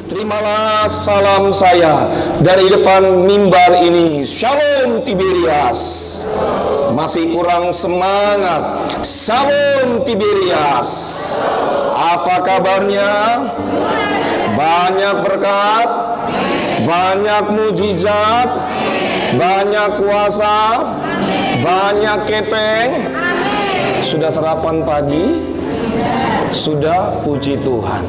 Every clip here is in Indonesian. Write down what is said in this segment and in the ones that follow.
Terimalah salam saya dari depan mimbar ini. Shalom Tiberias. Masih kurang semangat. Shalom Tiberias. Apa kabarnya? Banyak berkat, banyak mujizat, banyak kuasa, banyak kepeng. Sudah sarapan pagi? Sudah, puji Tuhan.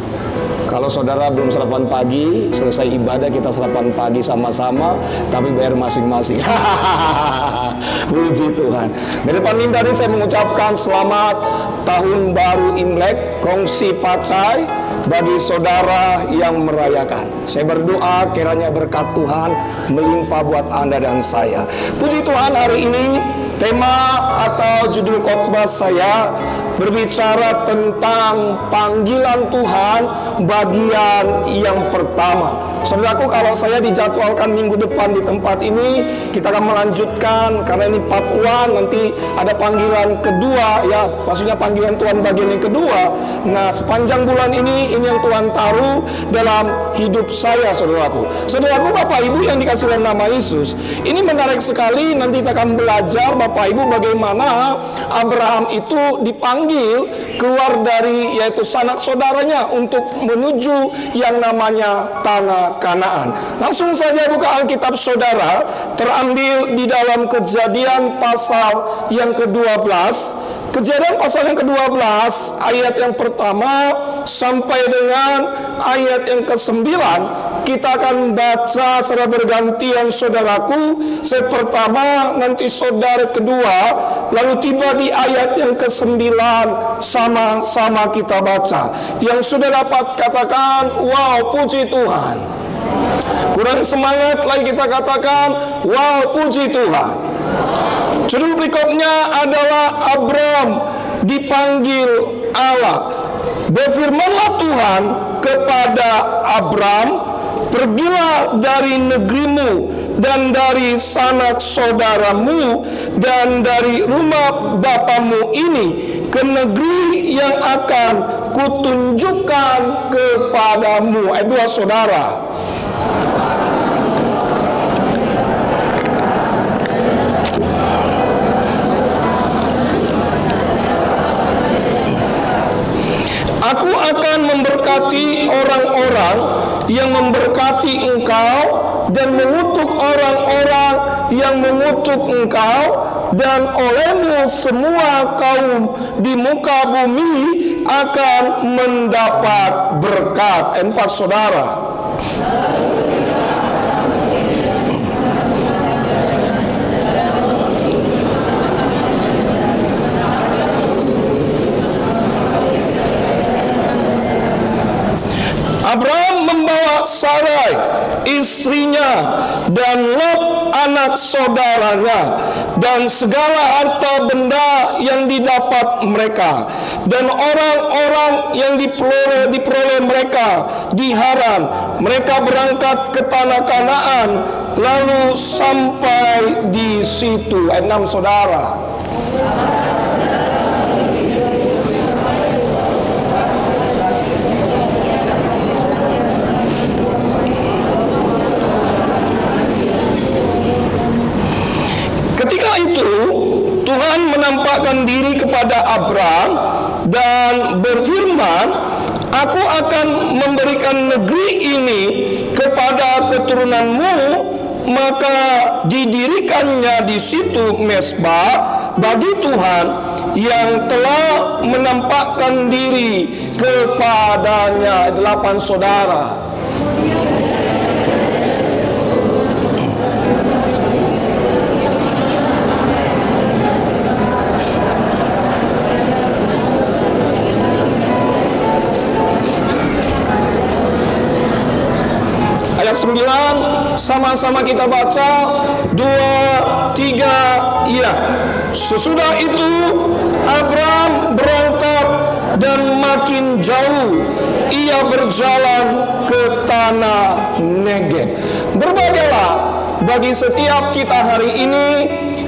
Kalau saudara belum sarapan pagi, selesai ibadah kita sarapan pagi sama-sama, tapi bayar masing-masing. Puji Tuhan. Dari depan mimbar ini saya mengucapkan selamat tahun baru Imlek, kongsi pacai bagi saudara yang merayakan. Saya berdoa kiranya berkat Tuhan melimpah buat Anda dan saya. Puji Tuhan, hari ini tema atau judul khotbah saya berbicara tentang panggilan Tuhan bagian yang pertama. Saudaraku, kalau saya dijadwalkan minggu depan di tempat ini, kita akan melanjutkan karena ini part 1, nanti ada panggilan kedua, ya, maksudnya panggilan Tuhan bagian yang kedua. Nah, sepanjang bulan ini yang Tuhan taruh dalam hidup saya, saudaraku. Saudaraku, Bapak Ibu yang dikasih dalam nama Yesus, ini menarik sekali. Nanti kita akan belajar Bapak Ibu bagaimana Abraham itu dipanggil keluar dari yaitu sanak saudaranya untuk menuju yang namanya tanah Kanaan. Langsung saja buka Alkitab saudara, terambil di dalam Kejadian pasal yang ke-12. Kejadian pasal yang ke-12 ayat yang pertama sampai dengan ayat yang ke-9. Kita akan baca secara bergantian, saudaraku. Saya pertama, nanti saudara kedua, lalu tiba di ayat yang ke-9, sama-sama kita baca. Yang sudah dapat katakan, wow, puji Tuhan. Kurang semangat lagi kita katakan, wow, puji Tuhan. Judul berikutnya adalah Abram dipanggil Allah. Berfirmanlah Tuhan kepada Abram, pergilah dari negerimu dan dari sanak saudaramu dan dari rumah bapamu ini ke negeri yang akan kutunjukkan kepadamu. Ayat 2, saudara. Aku akan memberkati orang-orang yang memberkati engkau dan mengutuk orang-orang yang mengutuk engkau, dan olehmu semua kaum di muka bumi akan mendapat berkat. 4, saudara. Abraham membawa Sarai istrinya dan Lot anak saudaranya dan segala harta benda yang didapat mereka, dan orang-orang yang diperoleh mereka di Haran. Mereka berangkat ke tanah Kanaan lalu sampai di situ. Ayat 6, saudara. Ketika itu Tuhan menampakkan diri kepada Abram dan berfirman, aku akan memberikan negeri ini kepada keturunanmu. Maka didirikannya di situ mezbah bagi Tuhan yang telah menampakkan diri kepadanya. 8, saudara. Ayat 9, sama-sama kita baca. 2, 3, iya. Sesudah itu Abram berangkat dan makin jauh ia berjalan ke tanah Negeb. Berbagalah bagi setiap kita hari ini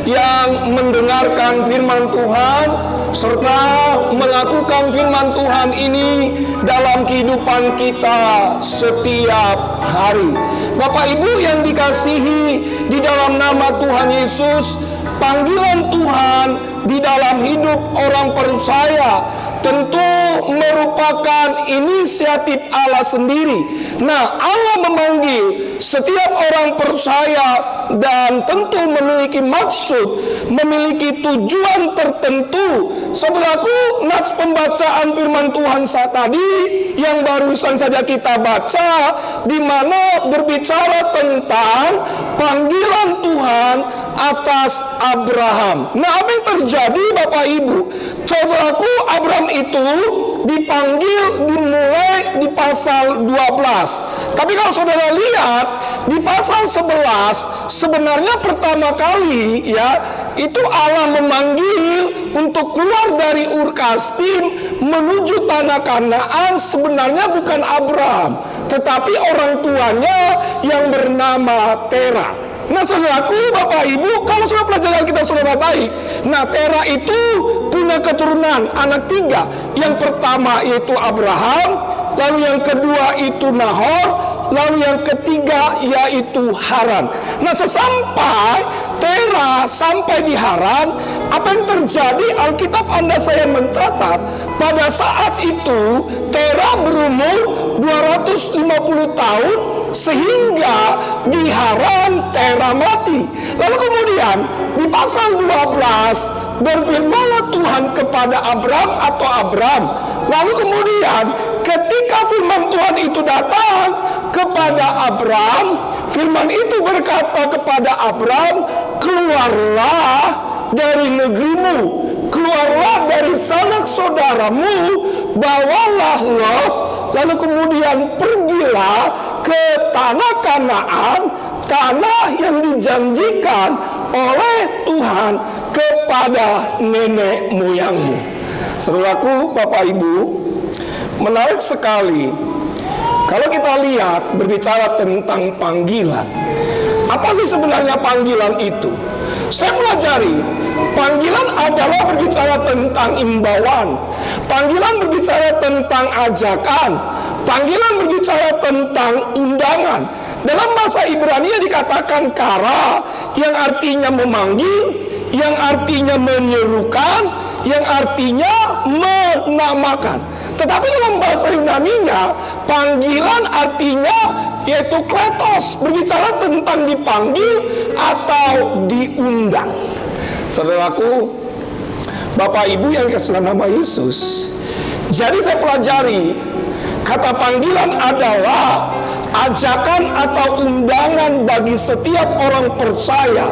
yang mendengarkan firman Tuhan serta melakukan firman Tuhan ini dalam kehidupan kita setiap hari. Bapak Ibu yang dikasihi di dalam nama Tuhan Yesus, panggilan Tuhan di dalam hidup orang percaya tentu merupakan inisiatif Allah sendiri. Nah, Allah memanggil setiap orang percaya dan tentu memiliki maksud, memiliki tujuan tertentu. Saudaraku, nats pembacaan firman Tuhan saat tadi yang barusan saja kita baca, di mana berbicara tentang panggilan Tuhan atas Abraham. Nah, apa yang terjadi Bapak Ibu? Saudaraku, Abraham itu dipanggil dimulai di pasal 12. Tapi kalau saudara lihat di pasal 11, sebenarnya pertama kali ya itu Allah memanggil untuk keluar dari Ur Kasdim menuju tanah Kanaan, sebenarnya bukan Abraham, tetapi orang tuanya yang bernama Tera. Nah, saudaraku, Bapak Ibu, kalau sudah pelajaran kita saudara baik, nah Tera itu punya keturunan anak 3. Yang pertama yaitu Abraham, lalu yang kedua itu Nahor, lalu yang ketiga yaitu Haran. Nah, sesampai Tera sampai di Haran, apa yang terjadi? Alkitab Anda saya mencatat pada saat itu Tera berumur 250 tahun, sehingga di Haran Tera mati. Lalu kemudian di pasal 12 berfirmanlah Tuhan kepada Abram. Lalu kemudian ketika firman Tuhan itu datang kepada Abram, firman itu berkata kepada Abram, keluarlah dari negerimu, keluarlah dari sanak saudaramu, bawalah Lot, lalu kemudian pergilah ke tanah Kanaan, tanah yang dijanjikan oleh Tuhan kepada nenek moyangmu. Saudaraku, Bapak Ibu, menarik sekali kalau kita lihat berbicara tentang panggilan. Apa sih sebenarnya panggilan itu? Saya pelajari, panggilan adalah berbicara tentang imbauan, panggilan berbicara tentang ajakan, panggilan berbicara tentang undangan. Dalam bahasa Ibrani dikatakan kara, yang artinya memanggil, yang artinya menyerukan, yang artinya menamakan. Tetapi dalam bahasa Yunaninya, panggilan artinya yaitu kletos, berbicara tentang dipanggil atau diundang. Saudaraku, Bapak Ibu yang dikasihi nama Yesus, jadi saya pelajari, kata panggilan adalah ajakan atau undangan bagi setiap orang percaya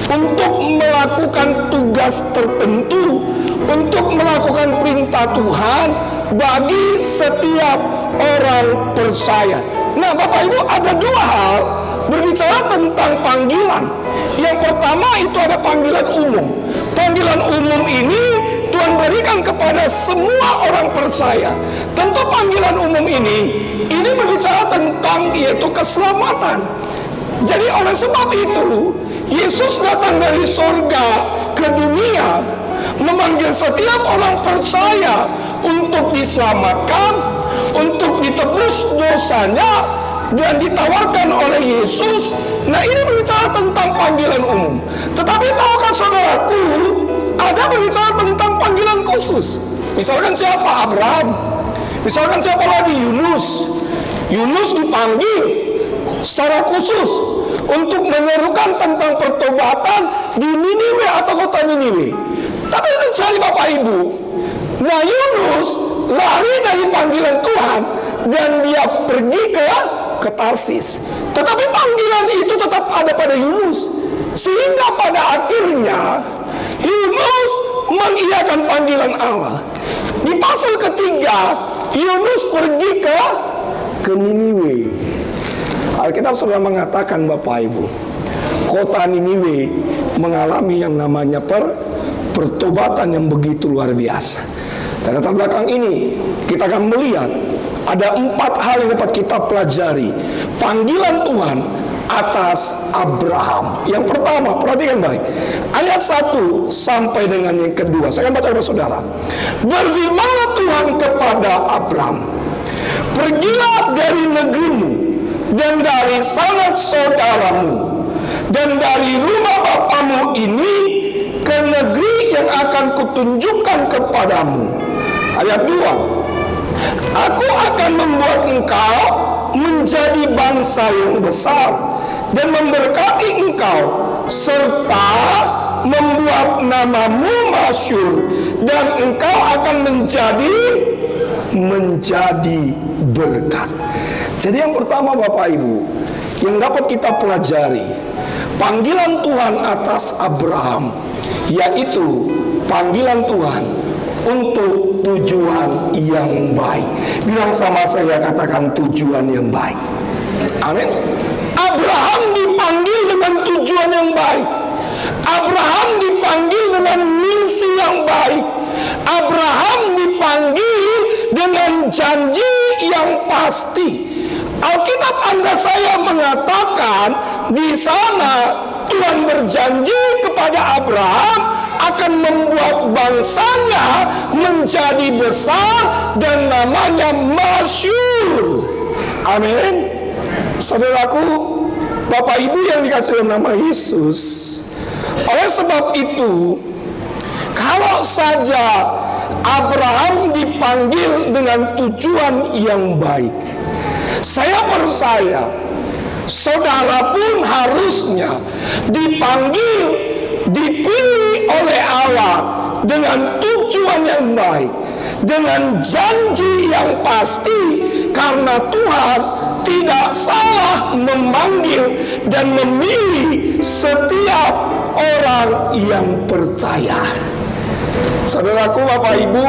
untuk melakukan tugas tertentu, untuk melakukan perintah Tuhan bagi setiap orang percaya. Nah, Bapak Ibu, ada 2 hal berbicara tentang panggilan. Yang pertama itu ada panggilan umum. Panggilan umum ini Tuhan berikan kepada semua orang percaya. Tentu panggilan umum ini berbicara tentang yaitu keselamatan. Jadi oleh sebab itu Yesus datang dari surga ke dunia memanggil setiap orang percaya untuk diselamatkan, untuk ditebus dosanya, dan ditawarkan oleh Yesus. Nah, ini berbicara tentang panggilan umum. Tetapi tahukah saudaraku, ada berbicara tentang panggilan khusus. Misalkan siapa? Abraham. Misalkan siapa lagi? Yunus. Yunus dipanggil secara khusus untuk menyerukan tentang pertobatan di Niniwe atau kota Niniwe. Tapi terjadi Bapak Ibu, nah Yunus lari dari panggilan Tuhan dan dia pergi ke Tarsis. Tetapi panggilan itu tetap ada pada Yunus, sehingga pada akhirnya Yunus mengiyakan panggilan Allah. Di pasal ketiga, Yunus pergi ke Niniwe. Alkitab sudah mengatakan Bapak Ibu, kota Niniwe mengalami yang namanya pertobatan yang begitu luar biasa. Dan latar belakang ini kita akan melihat ada 4 hal yang dapat kita pelajari. Panggilan Tuhan atas Abraham. Yang pertama, perhatikan baik. Ayat 1 sampai dengan yang kedua. Saya akan baca kepada saudara. Berfirmanlah Tuhan kepada Abraham, pergilah dari negerimu dan dari sanak saudaramu dan dari rumah bapamu ini ke negeri yang akan kutunjukkan kepadamu. Ayat 2. Aku akan membuat engkau menjadi bangsa yang besar dan memberkati engkau, serta membuat namamu masyhur, dan engkau akan menjadi berkat. Jadi yang pertama Bapak Ibu, yang dapat kita pelajari, panggilan Tuhan atas Abraham, yaitu panggilan Tuhan untuk tujuan yang baik. Bilang sama saya, katakan tujuan yang baik. Amin. Abraham dipanggil dengan tujuan yang baik. Abraham dipanggil dengan misi yang baik. Abraham dipanggil dengan janji yang pasti. Alkitab Anda saya mengatakan di sana Tuhan berjanji kepada Abraham akan membuat bangsanya menjadi besar dan namanya masyhur. Amin. Saudaraku, Bapak Ibu yang dikasihi oleh nama Yesus, oleh sebab itu, kalau saja Abraham dipanggil dengan tujuan yang baik, saya percaya saudara pun harusnya dipanggil, dipilih oleh Allah dengan tujuan yang baik, dengan janji yang pasti, karena Tuhan tidak salah memanggil dan memilih setiap orang yang percaya. Saudaraku, Bapak Ibu,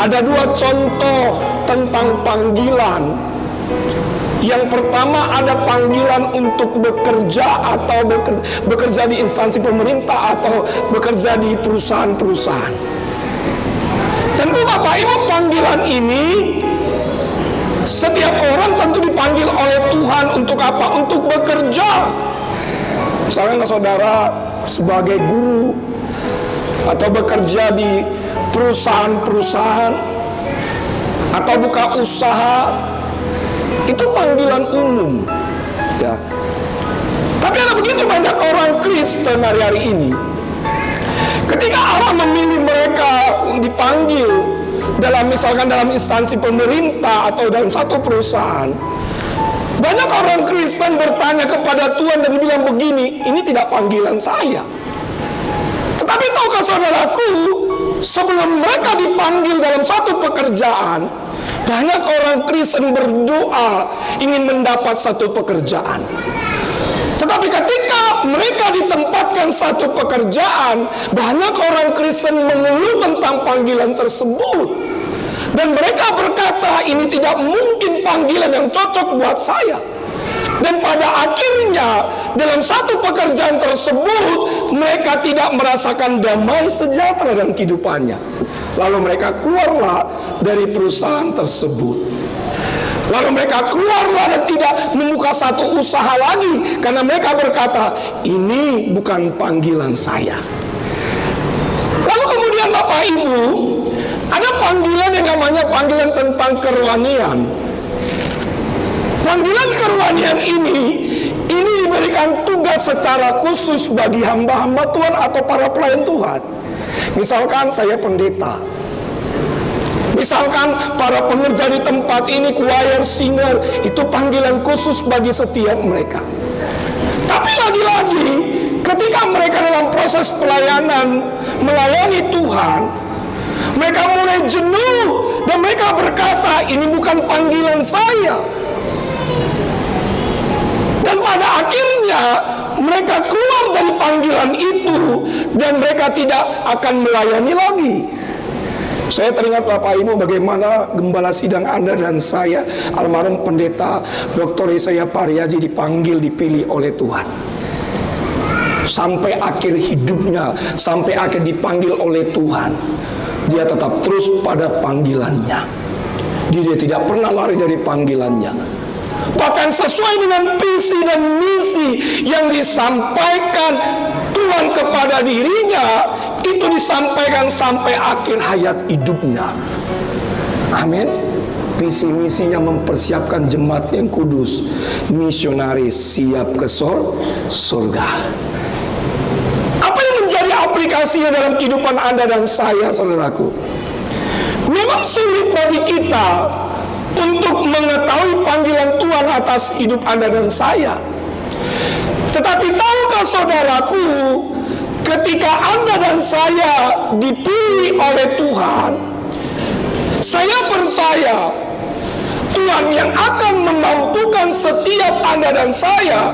ada dua contoh tentang panggilan. Yang pertama, ada panggilan untuk bekerja atau bekerja di instansi pemerintah atau bekerja di perusahaan-perusahaan. Tentu Bapak Ibu, panggilan ini setiap orang tentu dipanggil oleh Tuhan untuk apa? Untuk bekerja. Misalnya saudara sebagai guru atau bekerja di perusahaan-perusahaan atau buka usaha, itu panggilan umum, ya. Tapi ada begitu banyak orang Kristen hari-hari ini, ketika Allah memilih mereka dipanggil misalkan dalam instansi pemerintah atau dalam satu perusahaan, banyak orang Kristen bertanya kepada Tuhan dan bilang begini, ini tidak panggilan saya. Tetapi tahukah saudaraku, sebelum mereka dipanggil dalam satu pekerjaan, banyak orang Kristen berdoa ingin mendapat satu pekerjaan. Tetapi ketika mereka ditempatkan satu pekerjaan, banyak orang Kristen mengeluh tentang panggilan tersebut. Dan mereka berkata, ini tidak mungkin panggilan yang cocok buat saya. Dan pada akhirnya, dalam satu pekerjaan tersebut, mereka tidak merasakan damai sejahtera dalam kehidupannya. Lalu mereka keluarlah dari perusahaan tersebut. Lalu mereka keluarlah dan tidak membuka satu usaha lagi, karena mereka berkata, ini bukan panggilan saya. Lalu kemudian Bapak Ibu, ada panggilan yang namanya panggilan tentang kerohanian. Panggilan kerohanian ini diberikan tugas secara khusus bagi hamba-hamba Tuhan atau para pelayan Tuhan. Misalkan saya pendeta, misalkan para pengerja di tempat ini, choir, singer, itu panggilan khusus bagi setiap mereka. Tapi lagi-lagi, ketika mereka dalam proses pelayanan melayani Tuhan, mereka mulai jenuh dan mereka berkata, ini bukan panggilan saya. Dan pada akhirnya mereka keluar dari panggilan itu dan mereka tidak akan melayani lagi. Saya teringat Bapak Ibu bagaimana gembala sidang Anda dan saya, almarhum pendeta Dr. Yesaya Pariaji, dipanggil, dipilih oleh Tuhan. Sampai akhir hidupnya, sampai akhir dipanggil oleh Tuhan, dia tetap terus pada panggilannya. Dia tidak pernah lari dari panggilannya. Bahkan sesuai dengan visi dan misi yang disampaikan Tuhan kepada dirinya, itu disampaikan sampai akhir hayat hidupnya. Amin. Visi misinya mempersiapkan jemaat yang kudus, misionaris siap ke surga. Apa yang menjadi aplikasinya dalam kehidupan Anda dan saya, saudaraku? Memang sulit bagi kita untuk mengetahui panggilan Tuhan atas hidup Anda dan saya. Tetapi tahukah saudaraku, ketika Anda dan saya dipilih oleh Tuhan, saya percaya Tuhan yang akan memampukan setiap Anda dan saya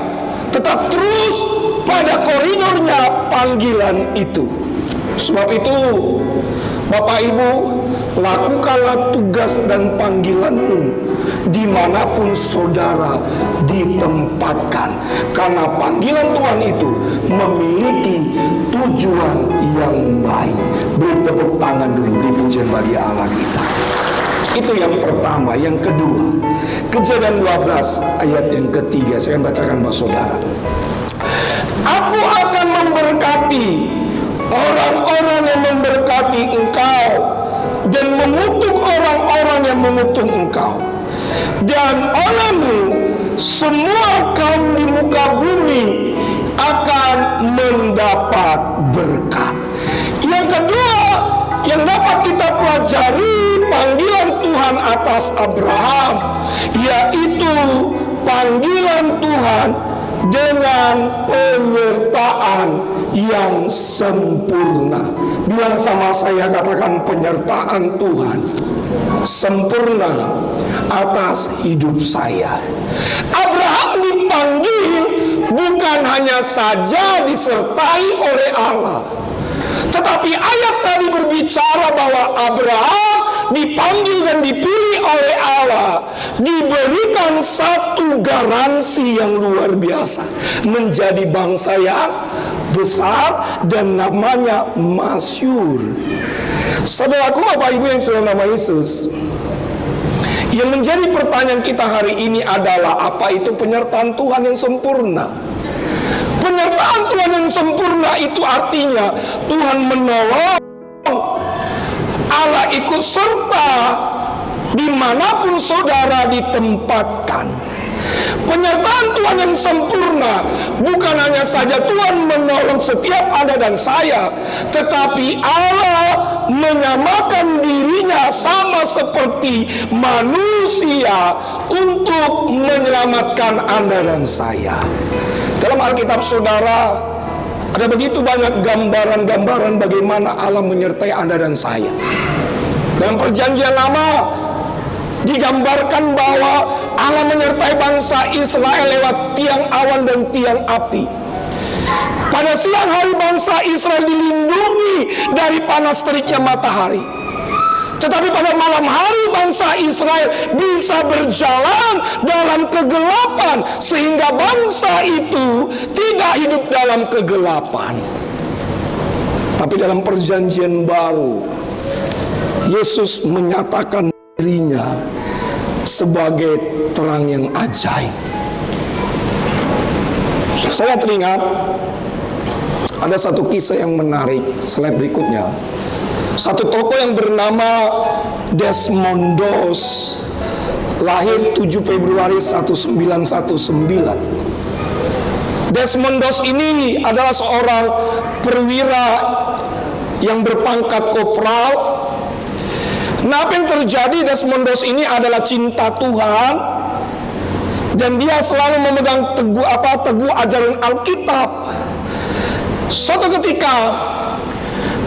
tetap terus pada koridornya panggilan itu. Sebab itu, Bapak Ibu, lakukanlah tugas dan panggilanmu dimanapun saudara ditempatkan, karena panggilan Tuhan itu memiliki tujuan yang baik. Beri tepuk tangan dulu, beri pujian bagi Allah kita. Itu yang pertama. Yang kedua, Kejadian 12 ayat yang ketiga, saya akan bacakan buat saudara. Aku akan memberkati orang-orang yang memberkati engkau, dan mengutuk orang-orang yang mengutuk engkau. Dan olehmu semua kaum di muka bumi akan mendapat berkat. Yang kedua yang dapat kita pelajari panggilan Tuhan atas Abraham, yaitu panggilan Tuhan dengan penyertaan yang sempurna. Bilang sama saya, katakan penyertaan Tuhan sempurna atas hidup saya. Abraham dipanggil bukan hanya saja disertai oleh Allah, tetapi ayat tadi berbicara bahwa Abraham dipanggil dan dipilih oleh Allah, diberikan satu garansi yang luar biasa, menjadi bangsa yang besar dan namanya masyhur. Saudaraku, Bapak Ibu yang dalam nama Yesus, yang menjadi pertanyaan kita hari ini adalah, apa itu penyertaan Tuhan yang sempurna? Penyertaan Tuhan yang sempurna itu artinya Tuhan menolong, Allah ikut serta dimanapun saudara ditempatkan. Penyertaan Tuhan yang sempurna bukan hanya saja Tuhan menolong setiap Anda dan saya, tetapi Allah menyamakan dirinya sama seperti manusia untuk menyelamatkan Anda dan saya. Dalam Alkitab saudara, ada begitu banyak gambaran-gambaran bagaimana Allah menyertai Anda dan saya. Dalam Perjanjian Lama digambarkan bahwa Allah menyertai bangsa Israel lewat tiang awan dan tiang api. Pada siang hari bangsa Israel dilindungi dari panas teriknya matahari. Tetapi pada malam hari bangsa Israel bisa berjalan dalam kegelapan, sehingga bangsa itu tidak hidup dalam kegelapan. Tapi dalam Perjanjian Baru, Yesus menyatakan dirinya sebagai terang yang ajaib. Saya teringat ada satu kisah yang menarik. Slide berikutnya. Satu tokoh yang bernama Desmond Doss, lahir 7 Februari 1919. Desmond Doss ini adalah seorang perwira yang berpangkat kopral. Nah, apa yang terjadi? Desmond Doss ini adalah cinta Tuhan, dan dia selalu memegang teguh ajaran Alkitab. Suatu ketika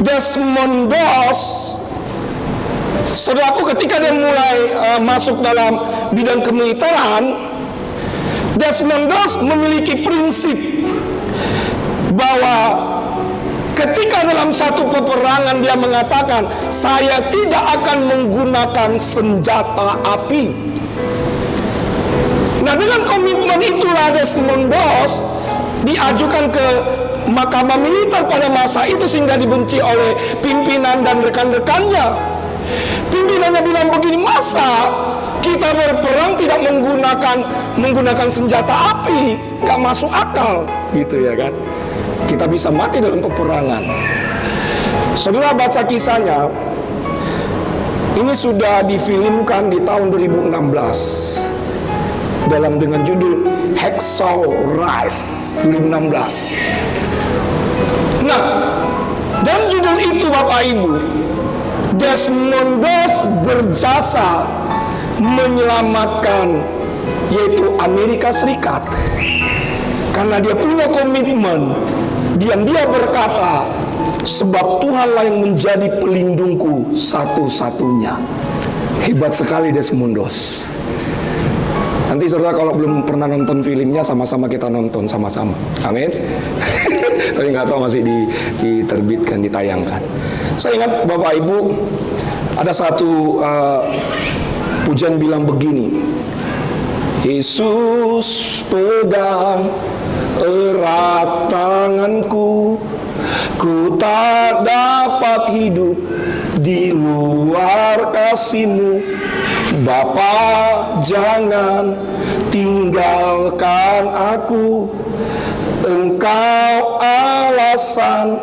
Desmond Doss, saudaraku, ketika dia mulai masuk dalam bidang kemiliteran, Desmond Doss memiliki prinsip bahwa ketika dalam satu peperangan dia mengatakan, saya tidak akan menggunakan senjata api. Nah, dengan komitmen itulah Desmond Doss diajukan ke mahkamah militer pada masa itu, sehingga dibenci oleh pimpinan dan rekan-rekannya. Pimpinannya bilang begini, masa kita berperang tidak menggunakan menggunakan senjata api, nggak masuk akal, gitu ya kan? Kita bisa mati dalam peperangan. Saudara baca kisahnya, ini sudah difilmkan di tahun 2016 dengan judul Hacksaw Ridge 2016. Nah, dan judul itu Bapak Ibu, Desmond Doss berjasa menyelamatkan yaitu Amerika Serikat karena dia punya komitmen dan dia berkata, sebab Tuhanlah yang menjadi pelindungku satu-satunya. Hebat sekali Desmond Doss. Nanti saudara kalau belum pernah nonton filmnya, sama-sama kita nonton sama-sama. Amin. Tapi nggak tahu masih diterbitkan, ditayangkan. Saya ingat Bapak Ibu, ada satu pujian bilang begini, Yesus pegang erat tanganku, ku tak dapat hidup di luar kasih-Mu. Bapa, jangan tinggalkan aku, Engkau alasan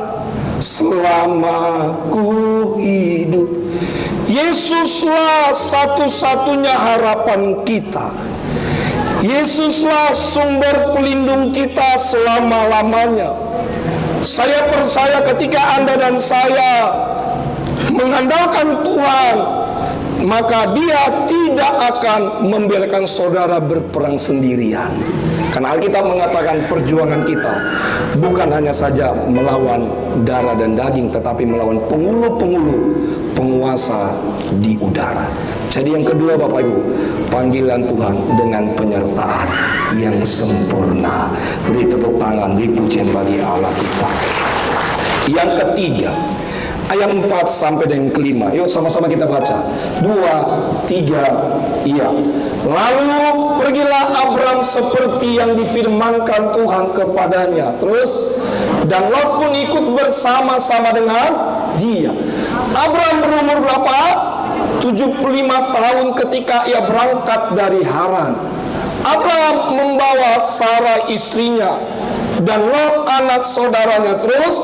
selama ku hidup. Yesuslah satu-satunya harapan kita. Yesuslah sumber pelindung kita selama-lamanya. Saya percaya ketika Anda dan saya mengandalkan Tuhan, maka Dia tidak akan membiarkan saudara berperang sendirian. Karena Alkitab mengatakan perjuangan kita bukan hanya saja melawan darah dan daging, tetapi melawan penghulu-penghulu penguasa di udara. Jadi yang kedua Bapak Ibu, panggilan Tuhan dengan penyertaan yang sempurna. Beri tepuk tangan, beri pujian bagi Allah kita. Yang ketiga, ayat 4 sampai dengan kelima. Yuk sama-sama kita baca. 2, 3, iya. Lalu pergilah Abram seperti yang difirmankan Tuhan kepadanya. Terus, dan Lot pun ikut bersama-sama dengan dia. Abram berumur berapa? 75 tahun ketika ia berangkat dari Haran. Abram membawa Sarah istrinya dan Lot anak saudaranya. Terus,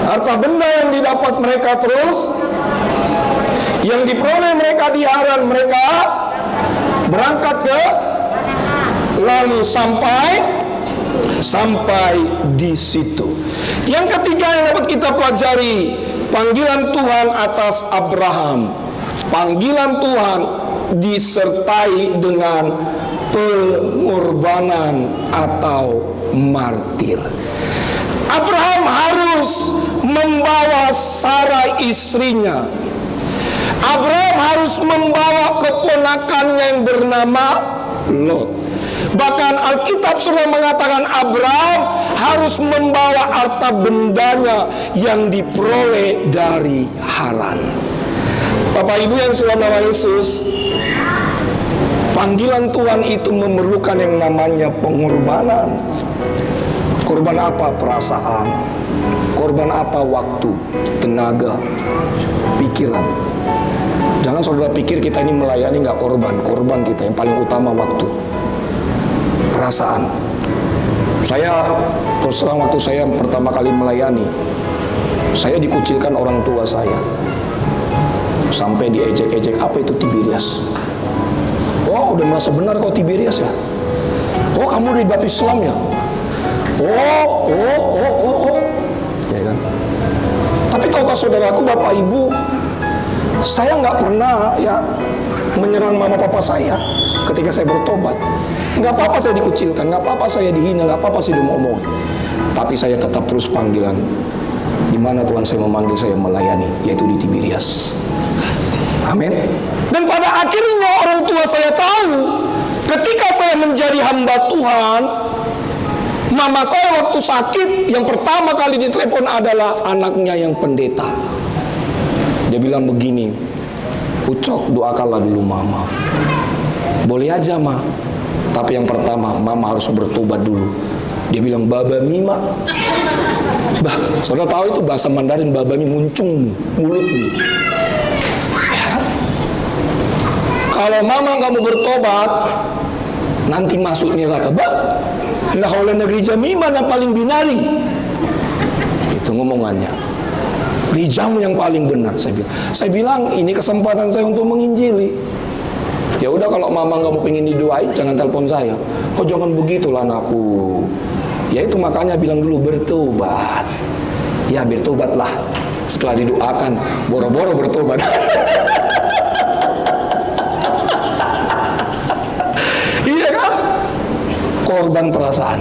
harta benda yang didapat mereka, terus yang diperoleh mereka di Haran, mereka berangkat ke lalu sampai di situ. Yang ketiga yang dapat kita pelajari, panggilan Tuhan atas Abraham. Panggilan Tuhan disertai dengan pengorbanan atau martir. Abraham harus membawa Sarah istrinya. Abraham harus membawa keponakannya yang bernama Lot. Bahkan Alkitab sudah mengatakan Abraham harus membawa harta bendanya yang diperoleh dari Haran. Bapak Ibu yang dalam nama Yesus, panggilan Tuhan itu memerlukan yang namanya pengorbanan. Korban apa? Perasaan. Korban apa? Waktu, tenaga, pikiran. Jangan saudara pikir kita ini melayani nggak korban. Korban kita yang paling utama waktu, perasaan. Saya terus terang waktu saya pertama kali melayani, saya dikucilkan orang tua saya. Sampai diejek-ejek, apa itu Tiberias? Oh, udah merasa benar kau Tiberias ya? Oh, kamu dari baptis Islam ya? Oh, ya kan? Tapi tahukah saudaraku, Bapak Ibu, saya nggak pernah ya menyerang mama papa saya ketika saya bertobat. Nggak apa-apa saya dikucilkan, nggak apa-apa saya dihina, nggak apa-apa saya diomong. Tapi saya tetap terus panggilan. Di mana Tuhan saya memanggil saya melayani, yaitu di Tiberias. Amin. Dan pada akhirnya orang tua saya tahu, ketika saya menjadi hamba Tuhan, mama saya waktu sakit, yang pertama kali ditelepon adalah anaknya yang pendeta. Dia bilang begini, Ucok, doakanlah dulu mama. Boleh aja ma, tapi yang pertama mama harus bertobat dulu. Dia bilang baba mima. Bah, saudara tahu itu bahasa Mandarin, baba mi muncung mulutmu. kalau mama kamu bertobat, nanti masuk neraka. Lah oleh negeri jami mana paling binari? Itu ngomongannya. Lijamu yang paling benar, saya bilang ini kesempatan saya untuk menginjili. Ya udah, kalau mama nggak mau pengen didoain, jangan telepon saya. Oh jangan begitulah anakku. Ya itu makanya bilang dulu bertobat. Ya bertobatlah. Setelah didoakan, boro-boro bertobat. Iya kan? Korban perasaan.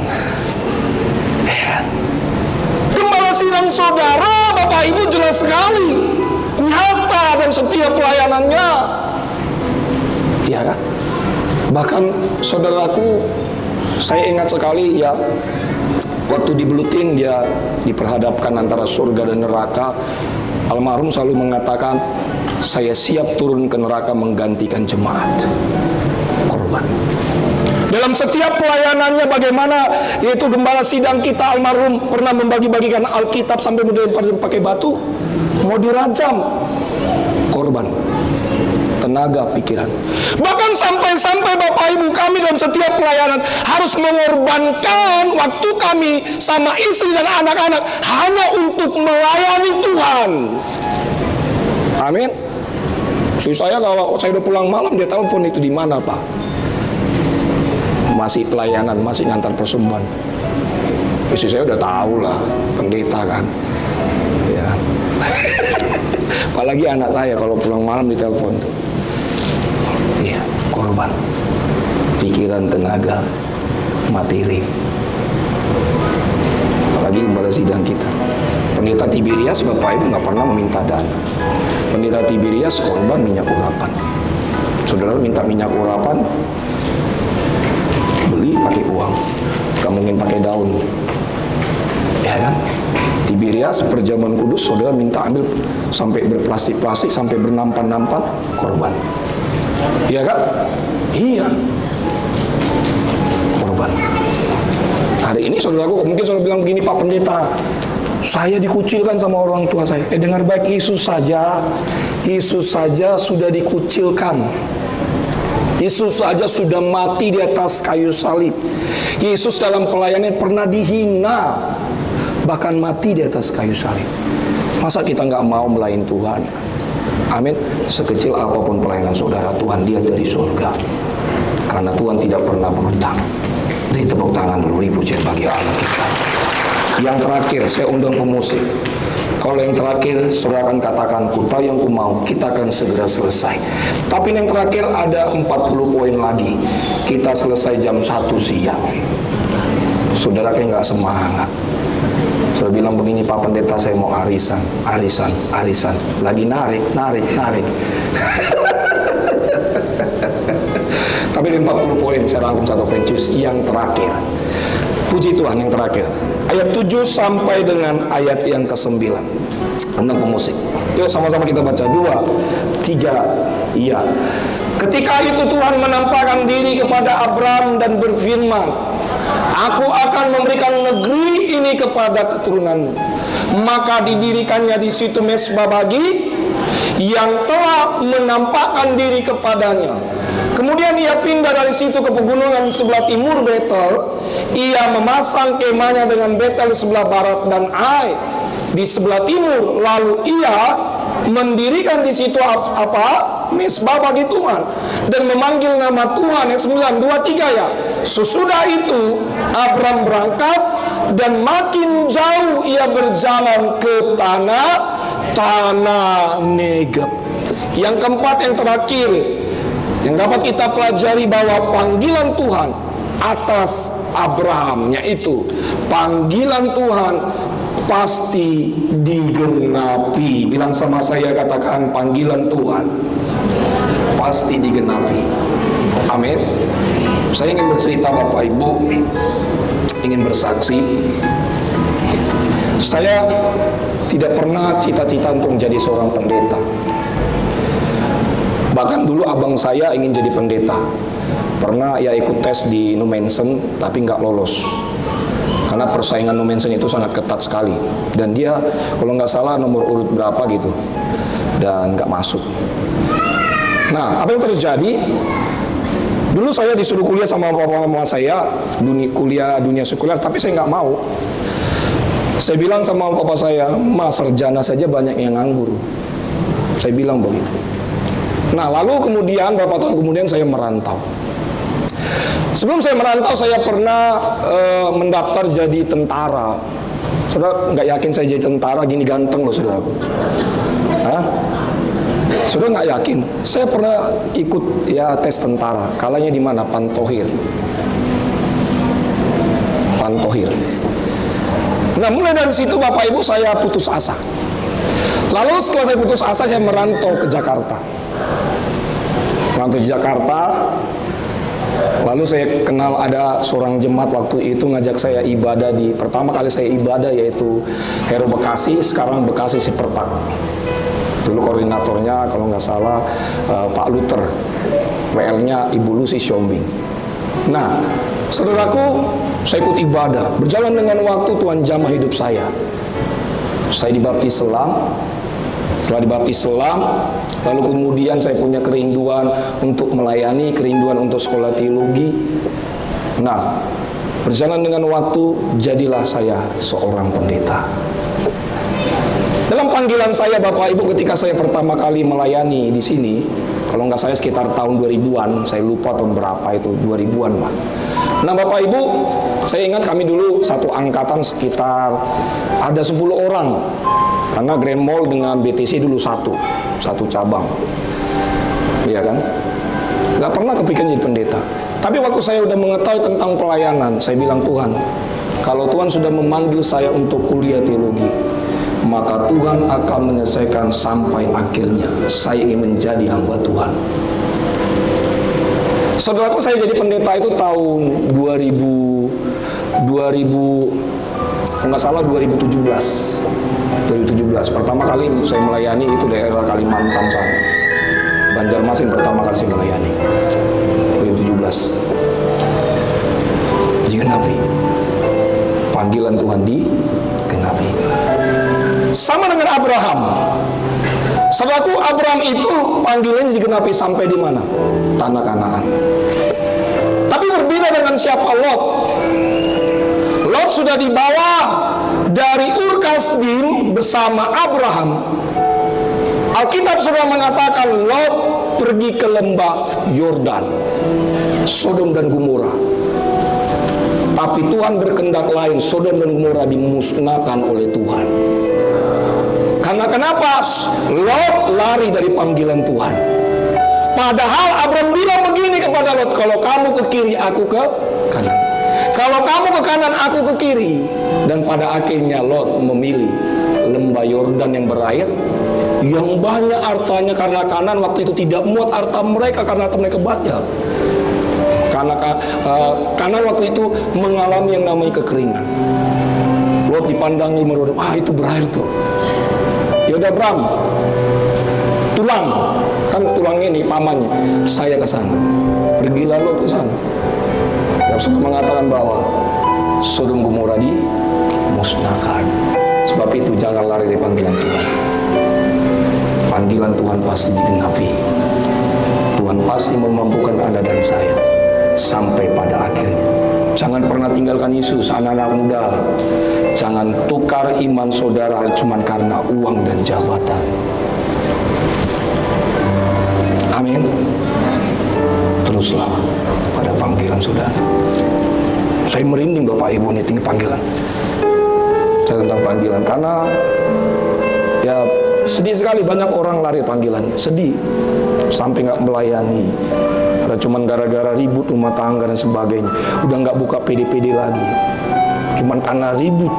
Gembala sidang saudara, Bapak Ibu, jelas sekali, nyata dan setiap pelayanannya. Iya kan? Bahkan saudaraku, saya ingat sekali ya, waktu di Blutin dia diperhadapkan antara surga dan neraka. Almarhum selalu mengatakan, saya siap turun ke neraka menggantikan jemaat. Korban. Dalam setiap pelayanannya bagaimana, yaitu gembala sidang kita almarhum pernah membagi-bagikan Alkitab sampai dilempar pakai batu, mau dirajam. Korban. Tenaga, pikiran. Bahkan sampai-sampai Bapak Ibu kami dalam setiap pelayanan harus mengorbankan waktu kami sama istri dan anak-anak hanya untuk melayani Tuhan. Amin. Istri saya kalau saya udah pulang malam, dia telepon, itu di mana Pak? Masih pelayanan, masih ngantar persembahan. Istri saya udah tahu lah, pendeta kan. Ya. Apalagi anak saya kalau pulang malam ditelepon tuh. Iya, korban. Pikiran, tenaga, materi. Apalagi gembala sidang kita. Pendeta Tiberias, Bapak Ibu, nggak pernah meminta dana. Pendeta Tiberias korban minyak urapan. Saudara minta minyak urapan, beli pakai uang, nggak mungkin pakai daun. Ya kan? Tiberias perjamuan kudus, saudara minta ambil sampai berplastik-plastik, sampai bernampan-nampan, korban. Iya kan? Iya. Korban. Hari ini saudaraku, mungkin saudara bilang begini, Pak Pendeta, saya dikucilkan sama orang tua saya. Dengar baik, Yesus saja sudah dikucilkan. Yesus saja sudah mati di atas kayu salib. Yesus dalam pelayanannya pernah dihina, bahkan mati di atas kayu salib. Masa kita nggak mau melayani Tuhan? Amin. Sekecil apapun pelayanan saudara, Tuhan lihat dari surga. Karena Tuhan tidak pernah berhutang. Beri tepuk tangan dulu, pujian bagi Allah kita. Yang terakhir, saya undang pemusik. Kalau yang terakhir, saudara akan katakan, kuta yang ku mau, kita akan segera selesai. Tapi yang terakhir ada 40 poin lagi. Kita selesai jam 1 siang. Saudara kayak nggak semangat. Saya bilang begini, Pak Pendeta, saya mau arisan. Lagi narik. Tapi di 40 poin saya rangkum 1 Korintus yang terakhir. Puji Tuhan, yang terakhir. Ayat 7 sampai dengan ayat yang ke-9. Tentang pemusik. Yuk sama-sama kita baca. 2, 3, iya. Ketika itu Tuhan menampakkan diri kepada Abraham dan berfirman, aku akan memberikan negeri ini kepada keturunanmu. Maka didirikannya di situ mesbah bagi yang telah menampakkan diri kepadanya. Kemudian ia pindah dari situ ke pegunungan di sebelah timur Betel. Ia memasang kemahnya dengan Betel di sebelah barat dan Ai di sebelah timur. Lalu ia mendirikan di situ apa? Mesbah bagi Tuhan, dan memanggil nama Tuhan. Yang 9, 2, 3 ya. Sesudah itu Abram berangkat, dan makin jauh ia berjalan ke tanah Negeb. Yang keempat, yang terakhir, yang dapat kita pelajari bahwa panggilan Tuhan atas Abraham, yaitu panggilan Tuhan pasti digenapi. Bilang sama saya, katakan, panggilan Tuhan pasti digenapi. Amin. Saya ingin bercerita, Bapak Ibu, ingin bersaksi. Saya tidak pernah cita-cita untuk menjadi seorang pendeta. Bahkan dulu abang saya ingin jadi pendeta. Pernah ya ikut tes di New Mansion, tapi nggak lolos. Karena persaingan New Mansion itu sangat ketat sekali. Dan dia kalau nggak salah nomor urut berapa gitu. Dan nggak masuk. Nah, apa yang terjadi? Dulu saya disuruh kuliah sama papa mama saya, dunia sekuler, tapi saya nggak mau. Saya bilang sama papa saya, "Mas, sarjana saja banyak yang nganggur." Saya bilang begitu. Nah, lalu kemudian beberapa tahun kemudian saya merantau. Sebelum saya merantau, saya pernah mendaftar jadi tentara. Saudara nggak yakin saya jadi tentara gini ganteng loh, saudaraku. Hah? Saudara nggak yakin? Saya pernah ikut ya tes tentara. Kalanya di mana? Pantohir. Nah, mulai dari situ Bapak Ibu saya putus asa. Lalu setelah saya putus asa, saya merantau ke Jakarta. Lalu saya kenal ada seorang jemaat waktu itu ngajak saya ibadah di pertama kali saya ibadah yaitu Hero Bekasi, sekarang Bekasi Siperpak. Dulu koordinatornya kalau nggak salah Pak Luther, WL-nya Ibu Lucy Siombing. Nah, saudaraku, saya ikut ibadah. Berjalan dengan waktu Tuhan jamah hidup saya. Saya dibaptis selam. Setelah dibaptis selam, lalu kemudian saya punya kerinduan untuk melayani, kerinduan untuk sekolah teologi. Nah, berjalan dengan waktu, jadilah saya seorang pendeta. Dalam panggilan saya Bapak Ibu ketika saya pertama kali melayani di sini, kalau nggak saya sekitar tahun 2000-an, saya lupa tahun berapa itu, 2000-an Pak. Nah Bapak Ibu, saya ingat kami dulu satu angkatan sekitar ada 10 orang. Karena Grand Mall dengan BTC dulu satu cabang. Iya kan? Nggak pernah kepikiran jadi pendeta. Tapi waktu saya udah mengetahui tentang pelayanan, saya bilang, Tuhan, kalau Tuhan sudah memanggil saya untuk kuliah teologi, maka Tuhan akan menyelesaikan sampai akhirnya. Saya ingin menjadi hamba Tuhan. Saudaraku, saya jadi pendeta itu tahun 2000 nggak salah 2017. Pertama kali saya melayani itu daerah Kalimantan sana. Banjarmasin pertama kali saya melayani 2017. Digenapi. Panggilan Tuhan digenapi. Sama dengan Abraham. Saudaraku, Abraham itu panggilannya digenapi sampai di mana? Tanah Kanaan. Tapi berbeda dengan siapa Lot. Lot sudah dibawa dari Ur Kasdim bersama Abraham. Alkitab sudah mengatakan Lot pergi ke lembah Yordan, Sodom dan Gomora. Tapi Tuhan berkehendak lain, Sodom dan Gomora dimusnahkan oleh Tuhan. Karena kenapa? Lot lari dari panggilan Tuhan. Padahal Abraham bilang begini kepada Lot, kalau kamu ke kiri, aku ke kanan. Kalau kamu ke kanan, aku ke kiri. Dan pada akhirnya Lot memilih lembah Yordan yang berair, yang banyak hartanya, karena kanan waktu itu tidak muat harta mereka karena harta mereka banyak. Karena kanan waktu itu mengalami yang namanya kekeringan. Lot dipandangi merodok, itu berair tuh. Yaudah Bram, tulang, kan tulangnya ini pamannya, saya ke sana. Pergilah Lot ke sana. Yang mengatakan bahwa Sodom Gomora dimusnahkan. Sebab itu jangan lari dari panggilan Tuhan. Panggilan Tuhan pasti digenapi. Tuhan pasti memampukan Anda dan saya sampai pada akhirnya. Jangan pernah tinggalkan Yesus, anak-anak muda. Jangan tukar iman saudara cuma karena uang dan jabatan. Amin. Teruslah pada panggilan saudara. Saya merinding Bapak Ibu ini tinggi panggilan. Saya tentang panggilan karena ya sedih sekali banyak orang lari panggilan. Sedih sampai nggak melayani. Ada cuman gara-gara ribut rumah tangga dan sebagainya. Udah nggak buka PD-PD lagi. Cuman karena ribut.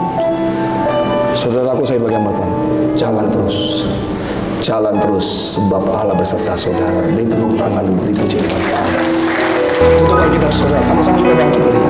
Saudaraku, saya bagi hamba Tuhan, jalan terus sebab Allah beserta saudara. Beri tepuk tangan, beri puji. Tutup Alkitab saudara, sama-sama kita bangkit beri.